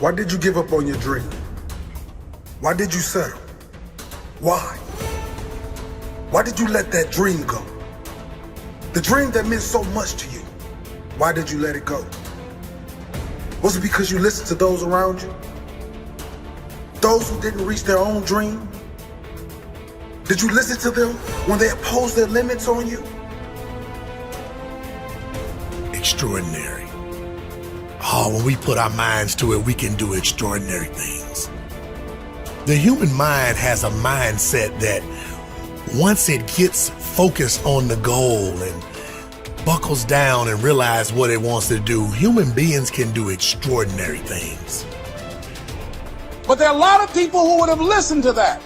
Why did you give up on your dream? Why did you settle? Why? Why did you let that dream go? The dream that meant so much to you. Why did you let it go? Was it because you listened to those around you? Those who didn't reach their own dream? Did you listen to them when they imposed their limits on you? Extraordinary. Oh, when we put our minds to it, we can do extraordinary things. The human mind has a mindset that once it gets focused on the goal and buckles down and realizes what it wants to do, human beings can do extraordinary things. But there are a lot of people who would have listened to that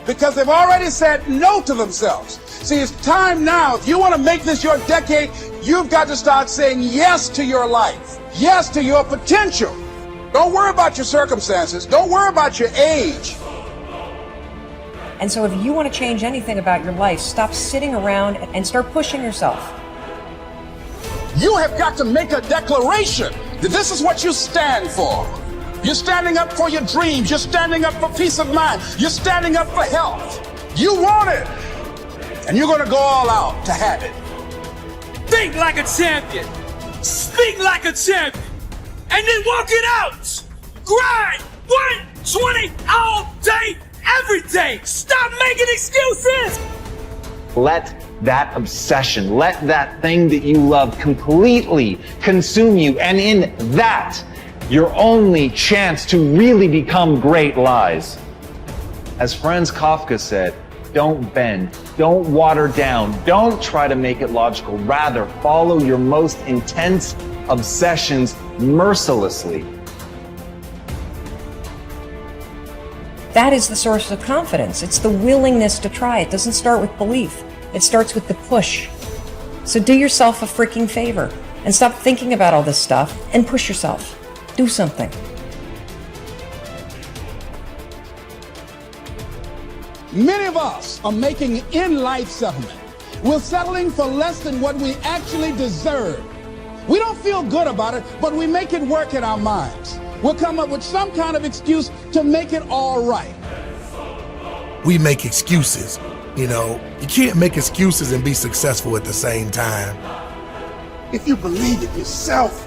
because they've already said no to themselves. See, it's time now. If you want to make this your decade, you've got to start saying yes to your life, yes to your potential. Don't worry about your circumstances. Don't worry about your age. And so if you want to change anything about your life, stop sitting around and start pushing yourself. You have got to make a declaration that this is what you stand for. You're standing up for your dreams. You're standing up for peace of mind. You're standing up for health. You want it. And you're going to go all out to have it. Think like a champion. Speak like a champion. And then walk it out. Grind 120 all day, every day. Stop making excuses. Let that obsession, let that thing that you love completely consume you. And in that, your only chance to really become great lies. As Franz Kafka said, don't bend, don't water down, don't try to make it logical. Rather, follow your most intense obsessions mercilessly. That is the source of confidence. It's the willingness to try. It doesn't start with belief. It starts with the push. So do yourself a freaking favor and stop thinking about all this stuff and push yourself. Do something. Many of us are making in-life settlement. We're settling for less than what we actually deserve. We don't feel good about it, but we make it work in our minds. We'll come up with some kind of excuse to make it all right. We make excuses. You know, you can't make excuses and be successful at the same time. If you believe it yourself,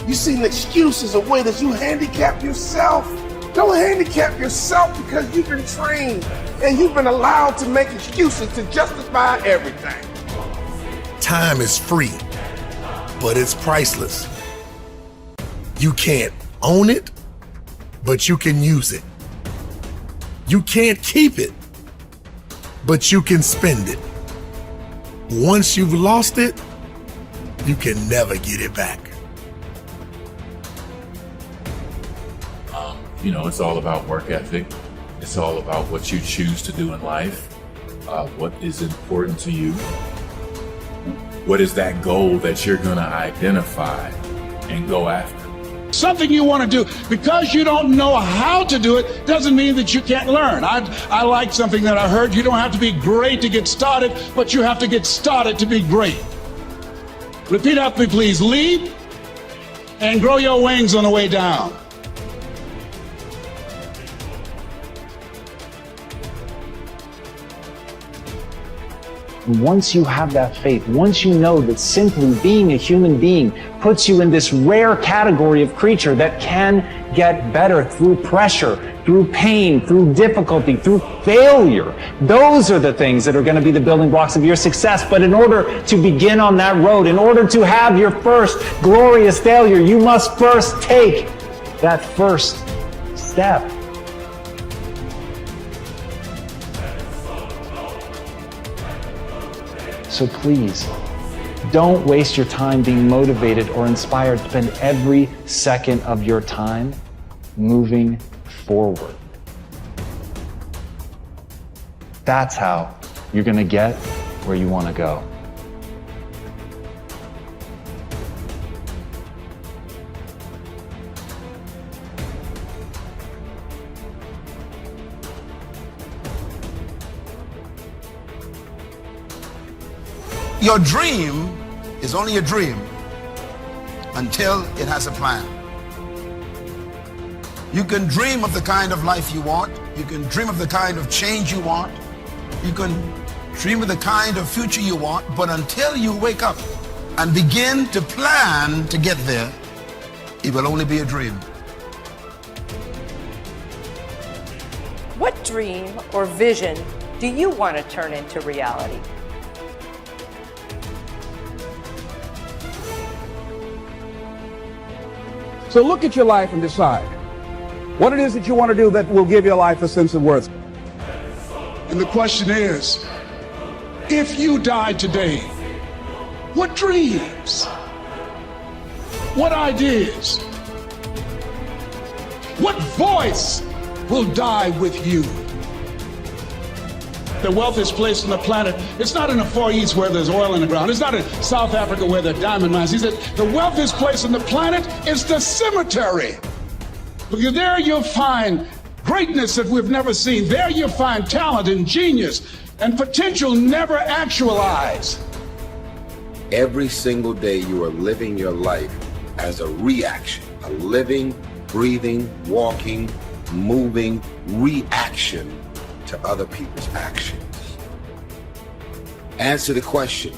you see an excuse as a way that you handicap yourself. Don't handicap yourself because you've been trained and you've been allowed to make excuses to justify everything. Time is free, but it's priceless. You can't own it, but you can use it. You can't keep it, but you can spend it. Once you've lost it, you can never get it back. You know, it's all about work ethic. It's all about what you choose to do in life. What is important to you? What is that goal that you're going to identify and go after? Something you want to do. Because you don't know how to do it doesn't mean that you can't learn. I like something that I heard. You don't have to be great to get started, but you have to get started to be great. Repeat after me, please. Leap and grow your wings on the way down. Once you have that faith, once you know that simply being a human being puts you in this rare category of creature that can get better through pressure, through pain, through difficulty, through failure, those are the things that are going to be the building blocks of your success. But in order to begin on that road, in order to have your first glorious failure, you must first take that first step. So please, don't waste your time being motivated or inspired. Spend every second of your time moving forward. That's how you're going to get where you want to go. Your dream is only a dream until it has a plan. You can dream of the kind of life you want. You can dream of the kind of change you want. You can dream of the kind of future you want, but until you wake up and begin to plan to get there, it will only be a dream. What dream or vision do you want to turn into reality? So look at your life and decide what it is that you want to do that will give your life a sense of worth. And the question is, if you died today, what dreams, what ideas, what voice will die with you? The wealthiest place on the planet, it's not in the Far East where there's oil in the ground. It's not in South Africa where there are diamond mines. He said the wealthiest place on the planet is the cemetery. Because there you'll find greatness that we've never seen. There you'll find talent and genius and potential never actualized. Every single day you are living your life as a reaction, a living, breathing, walking, moving reaction to other people's actions. Answer the question.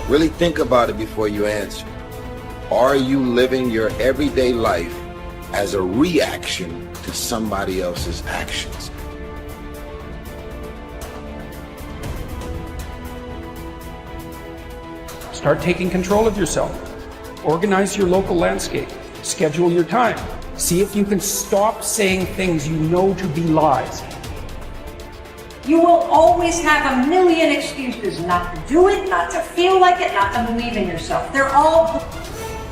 Really think about it before you answer. Are you living your everyday life as a reaction to somebody else's actions? Start taking control of yourself. Organize your local landscape. Schedule your time. See if you can stop saying things you know to be lies. You will always have a million excuses not to do it, not to feel like it, not to believe in yourself. They're all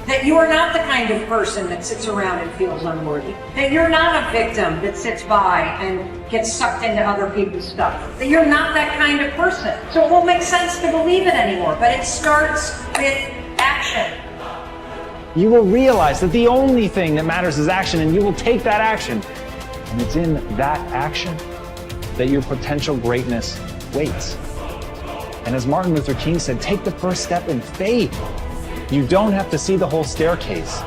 that you are not the kind of person that sits around and feels unworthy. That you're not a victim that sits by and gets sucked into other people's stuff. That you're not that kind of person. So it won't make sense to believe it anymore, but it starts with action. You will realize that the only thing that matters is action, and you will take that action. And it's in that action that your potential greatness waits. And as Martin Luther King said, take the first step in faith. You don't have to see the whole staircase.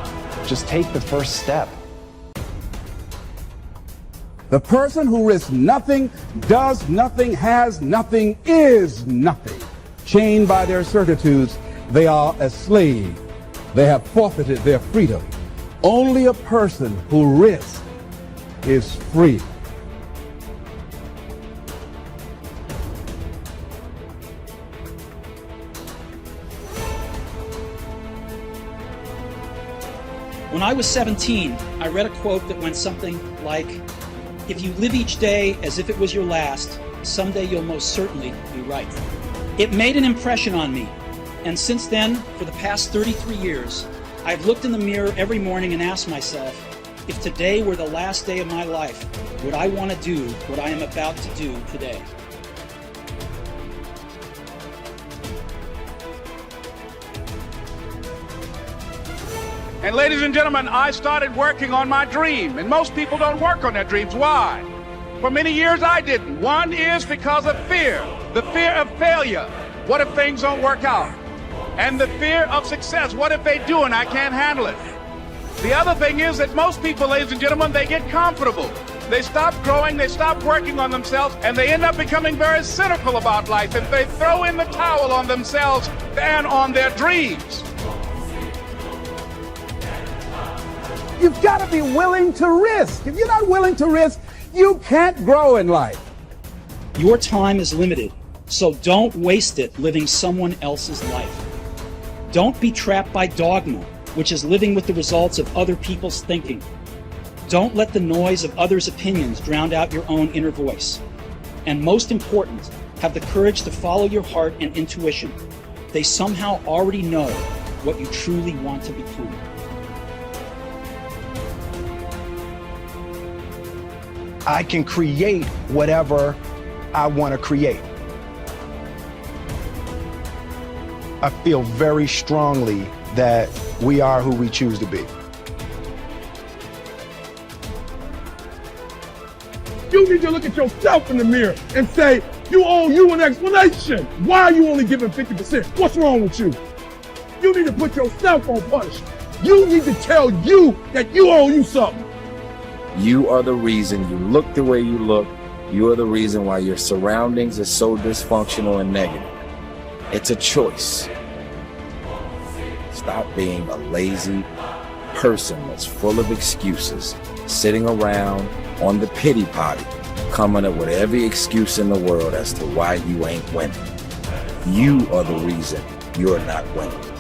Just take the first step. The person who risks nothing, does nothing, has nothing, is nothing. Chained by their certitudes, they are a slave. They have forfeited their freedom. Only a person who risks is free. When I was 17, I read a quote that went something like, "If you live each day as if it was your last, someday you'll most certainly be right." It made an impression on me, and since then, for the past 33 years, I've looked in the mirror every morning and asked myself, if today were the last day of my life, would I want to do what I am about to do today? And ladies and gentlemen, I started working on my dream. And most people don't work on their dreams. Why? For many years I didn't. One is because of fear. The fear of failure. What if things don't work out? And the fear of success. What if they do and I can't handle it? The other thing is that most people, ladies and gentlemen, they get comfortable. They stop growing, they stop working on themselves, and they end up becoming very cynical about life. And they throw in the towel on themselves and on their dreams. You've got to be willing to risk. If you're not willing to risk, you can't grow in life. Your time is limited, so don't waste it living someone else's life. Don't be trapped by dogma, which is living with the results of other people's thinking. Don't let the noise of others' opinions drown out your own inner voice. And most important, have the courage to follow your heart and intuition. They somehow already know what you truly want to become. I can create whatever I want to create. I feel very strongly that we are who we choose to be. You need to look at yourself in the mirror and say, you owe you an explanation. Why are you only giving 50%? What's wrong with you? You need to put yourself on punishment. You need to tell you that you owe you something. You are the reason you look the way you look. You are the reason why your surroundings are so dysfunctional and negative. It's a choice. Stop being a lazy person that's full of excuses, sitting around on the pity potty, coming up with every excuse in the world as to why you ain't winning. You are the reason you're not winning.